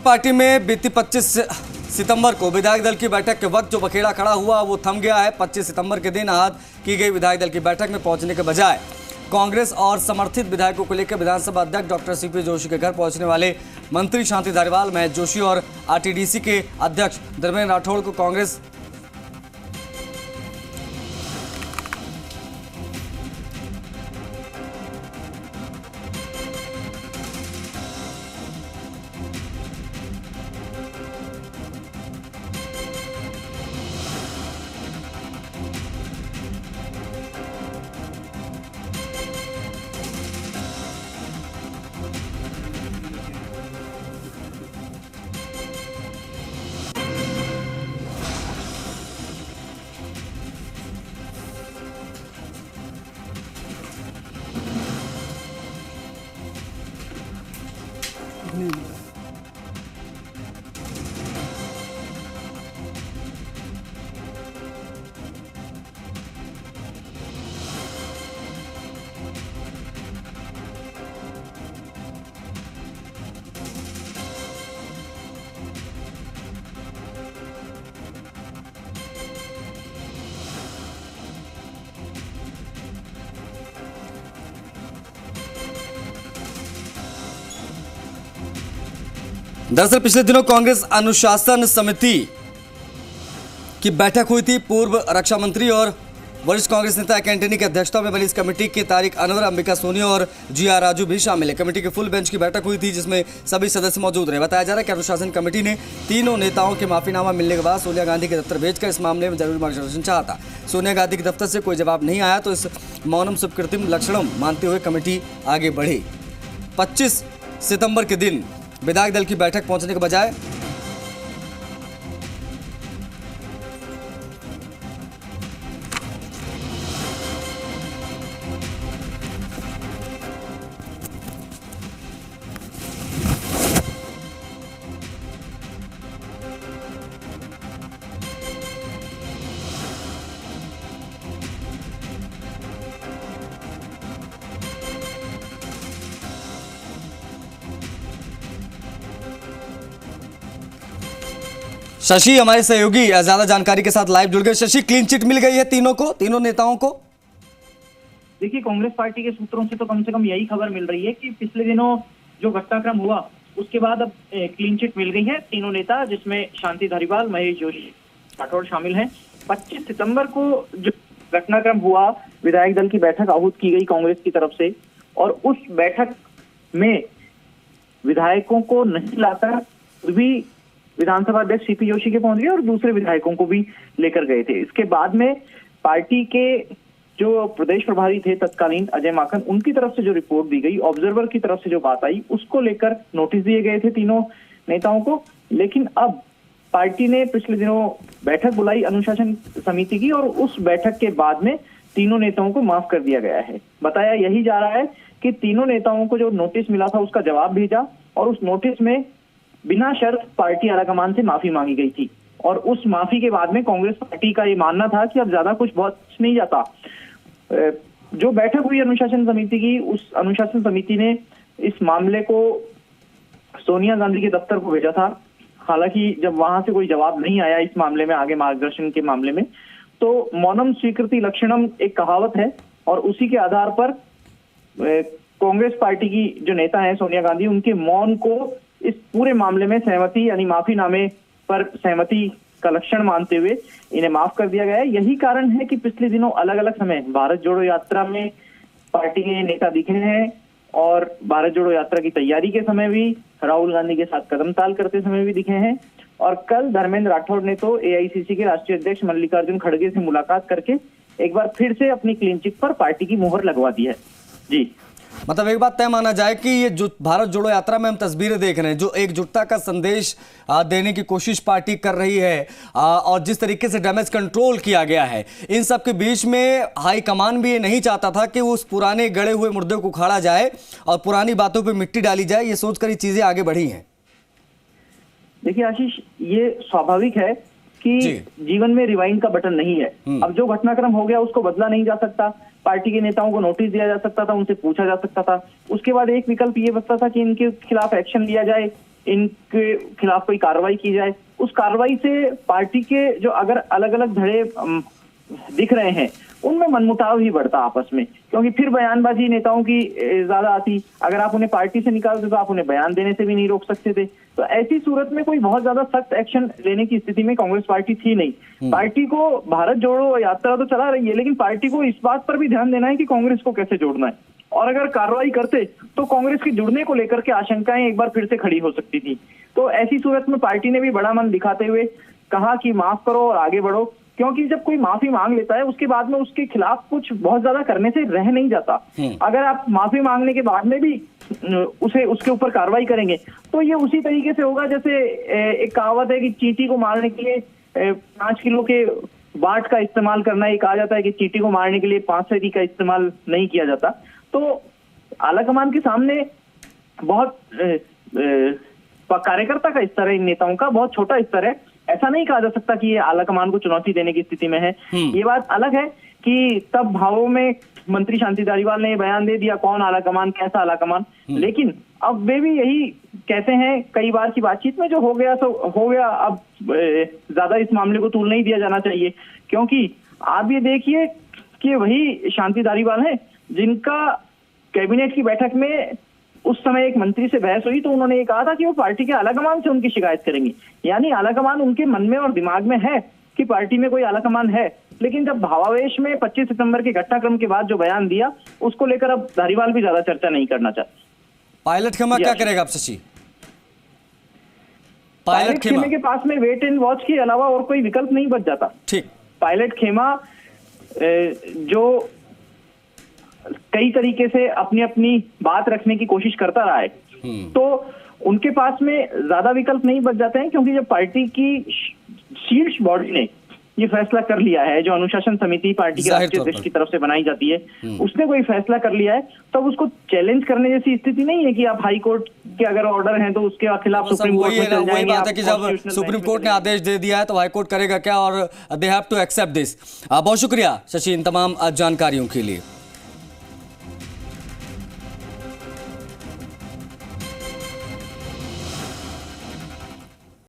Party में बीती 25 सितंबर को विधायक दल की बैठक के वक्त जो बखेड़ा खड़ा हुआ वो थम गया है। 25 सितंबर के दिन आहत की गई विधायक दल की बैठक में पहुंचने के बजाय कांग्रेस और समर्थित विधायकों को लेकर विधानसभा अध्यक्ष डॉक्टर सीपी जोशी के घर पहुंचने वाले मंत्री शांति धारीवाल, महेश जोशी और आरटीडीसी के अध्यक्ष धर्मेंद्र राठौड़ को कांग्रेस दरअसल पिछले दिनों कांग्रेस अनुशासन समिति की बैठक हुई थी। पूर्व रक्षा मंत्री और वरिष्ठ कांग्रेस नेता कैंटनी की अध्यक्षता में बनी इस कमेटी के तारिक अनवर, अंबिका सोनी और जीआर राजू भी शामिल है। कमेटी के फुल बेंच की बैठक हुई थी जिसमें सभी सदस्य मौजूद रहे। बताया जा रहा है कि अनुशासन कमेटी ने तीनों नेताओं के माफीनामा मिलने के बाद सोनिया गांधी के दफ्तर भेजकर इस मामले में जरूरी मार्गदर्शन चाहा था। सोनिया गांधी के दफ्तर से कोई जवाब नहीं आया तो इस मौनम सुकृतिम लक्षणम मानते हुए कमेटी आगे बढ़ी। 25 सितंबर के दिन विधायक दल की बैठक पहुंचने के बजाय शशि हमारे सहयोगी ज्यादा जानकारी के साथ लाइव जुड़ गए। शशि, क्लीन चिट मिल गई है तीनों को, तीनों नेताओं को? देखिए, कांग्रेस पार्टी के सूत्रों से तो कम यही खबर मिल रही है कि पिछले दिनों जो घटनाक्रम हुआ उसके बाद अब क्लीन चिट मिल गई है। तीनों नेता जिसमें शांति धारीवाल, महेश जोशी, राठौड़ शामिल हैं। 25 सितंबर को जो घटनाक्रम हुआ, विधायक दल की बैठक आहूत की गई कांग्रेस की तरफ से और उस बैठक में विधायकों को नहीं लाकर भी विधानसभा अध्यक्ष सीपी जोशी के पहुंच गए और दूसरे विधायकों को भी लेकर गए थे। इसके बाद में पार्टी के जो प्रदेश प्रभारी थे तत्कालीन अजय माकन, उनकी तरफ से जो रिपोर्ट दी गई, ऑब्जर्वर की तरफ से जो बात आई, उसको लेकर नोटिस दिए गए थे तीनों नेताओं को। लेकिन अब पार्टी ने पिछले दिनों बैठक बुलाई अनुशासन समिति की और उस बैठक के बाद में तीनों नेताओं को माफ कर दिया गया है। बताया यही जा रहा है कि तीनों नेताओं को जो नोटिस मिला था उसका जवाब भेजा और उस नोटिस में बिना शर्त पार्टी आलाकमान से माफी मांगी गई थी और उस माफी के बाद में कांग्रेस पार्टी का ये मानना था कि अब ज्यादा कुछ बहुत नहीं जाता। जो बैठक हुई अनुशासन समिति की, उस अनुशासन समिति ने इस मामले को सोनिया गांधी के दफ्तर को भेजा था। हालांकि जब वहां से कोई जवाब नहीं आया इस मामले में, आगे मार्गदर्शन के मामले में, तो मौनम स्वीकृति लक्षणम एक कहावत है और उसी के आधार पर कांग्रेस पार्टी की जो नेता है सोनिया गांधी, उनके मौन को इस पूरे मामले में सहमति यानी माफीनामे पर सहमति का लक्षण मानते हुए इन्हें माफ कर दिया गया है। यही कारण है कि पिछले दिनों अलग अलग समय भारत जोड़ो यात्रा में पार्टी के नेता दिखे हैं और भारत जोड़ो यात्रा की तैयारी के समय भी राहुल गांधी के साथ कदमताल करते समय भी दिखे हैं। और कल धर्मेंद्र राठौड़ ने तो एआईसीसी के राष्ट्रीय अध्यक्ष मल्लिकार्जुन खड़गे से मुलाकात करके एक बार फिर से अपनी क्लीन चिट पर पार्टी की मोहर लगवा दी है। जी, मतलब एक बात तय माना जाए कि ये जो भारत जोड़ो यात्रा में हम तस्वीरें देख रहे हैं, जो एकजुटता का संदेश देने की कोशिश पार्टी कर रही है और जिस तरीके से डैमेज कंट्रोल किया गया है, इन सब के बीच में हाईकमान भी ये नहीं चाहता था कि उस पुराने गड़े हुए मुद्दे को उखाड़ा जाए और पुरानी बातों पर मिट्टी डाली जाए। ये सोचकर ये चीजें आगे बढ़ी हैं। देखिए आशीष, ये स्वाभाविक है कि जीवन में रिवाइंड का बटन नहीं है। अब जो घटनाक्रम हो गया उसको बदला नहीं जा सकता। पार्टी के नेताओं को नोटिस दिया जा सकता था, उनसे पूछा जा सकता था। उसके बाद एक विकल्प ये बचता था कि इनके खिलाफ एक्शन लिया जाए इनके खिलाफ कोई कार्रवाई की जाए। उस कार्रवाई से पार्टी के जो अगर अलग अलग धड़े दिख रहे हैं उनमें मनमुटाव ही बढ़ता आपस में, क्योंकि फिर बयानबाजी नेताओं की ज्यादा आती। अगर आप उन्हें पार्टी से निकालते तो आप उन्हें बयान देने से भी नहीं रोक सकते थे। तो ऐसी सूरत में कोई बहुत ज्यादा सख्त एक्शन लेने की स्थिति में कांग्रेस पार्टी थी नहीं। पार्टी को भारत जोड़ो यात्रा तो चला रही है, लेकिन पार्टी को इस बात पर भी ध्यान देना है कि कांग्रेस को कैसे जोड़ना है, और अगर कार्रवाई करते तो कांग्रेस के जुड़ने को लेकर के आशंकाएं एक बार फिर से खड़ी हो सकती थी। तो ऐसी सूरत में पार्टी ने भी बड़ा मन दिखाते हुए कहा कि माफ करो और आगे बढ़ो, क्योंकि जब कोई माफी मांग लेता है उसके बाद में उसके खिलाफ कुछ बहुत ज्यादा करने से रह नहीं जाता। अगर आप माफी मांगने के बाद में भी उसके ऊपर कार्रवाई करेंगे तो ये उसी तरीके से होगा जैसे एक कहावत है कि चींटी को मारने के लिए 5 किलो के बाट का इस्तेमाल करना। ये कहा जाता है कि चींटी को मारने के लिए 5 सदी का इस्तेमाल नहीं किया जाता। तो आलाकमान के सामने बहुत कार्यकर्ता का स्तर है, इन नेताओं का बहुत छोटा स्तर है। ऐसा नहीं कहा जा सकता कि ये आलाकमान को चुनौती देने की स्थिति में है। ये बात अलग है कि तब भावों में मंत्री शांति धारीवाल ने बयान दे दिया कौन आलाकमान, कैसा आलाकमान, लेकिन अब वे भी यही कहते हैं कई बार की बातचीत में जो हो गया तो हो गया, अब ज्यादा इस मामले को तूल नहीं दिया जाना चाहिए। क्योंकि आप ये देखिए कि वही शांति धारीवाल है जिनका कैबिनेट की बैठक में उस समय एक मंत्री से बहस हुई तो उन्होंने ये कहा था कि वो पार्टी के आलाकमान से उनकी शिकायत करेंगे। यानी आलाकमान उनके मन में और दिमाग में है कि पार्टी में कोई आलाकमान है, लेकिन जब भावावेश में 25 सितंबर के घटनाक्रम के बाद जो बयान दिया उसको लेकर अब धारीवाल भी ज्यादा चर्चा नहीं करना चाहते। पायलट खेमा क्या करेगा अब शशि? पायलट खेमे के पास में वेट एंड वॉच के अलावा और कोई विकल्प नहीं बच जाता। ठीक, पायलट खेमा जो कई तरीके से अपनी अपनी बात रखने की कोशिश करता रहा है, तो उनके पास में ज्यादा विकल्प नहीं बच जाते हैं, क्योंकि जब पार्टी की शीर्ष बॉडी ने ये फैसला कर लिया है, जो अनुशासन समिति पार्टी के राष्ट्रीय अध्यक्ष की तरफ से बनाई जाती है, उसने कोई फैसला कर लिया है, तब तो उसको चैलेंज करने जैसी स्थिति नहीं है कि आप हाई कोर्ट के अगर ऑर्डर हैं तो उसके खिलाफ सुप्रीम कोर्ट में चल जाएंगे। वही बात है कि जब सुप्रीम कोर्ट ने आदेश दे दिया है तो हाई कोर्ट करेगा क्या, और they have to accept this. बहुत शुक्रिया शशि इन तमाम जानकारियों के लिए।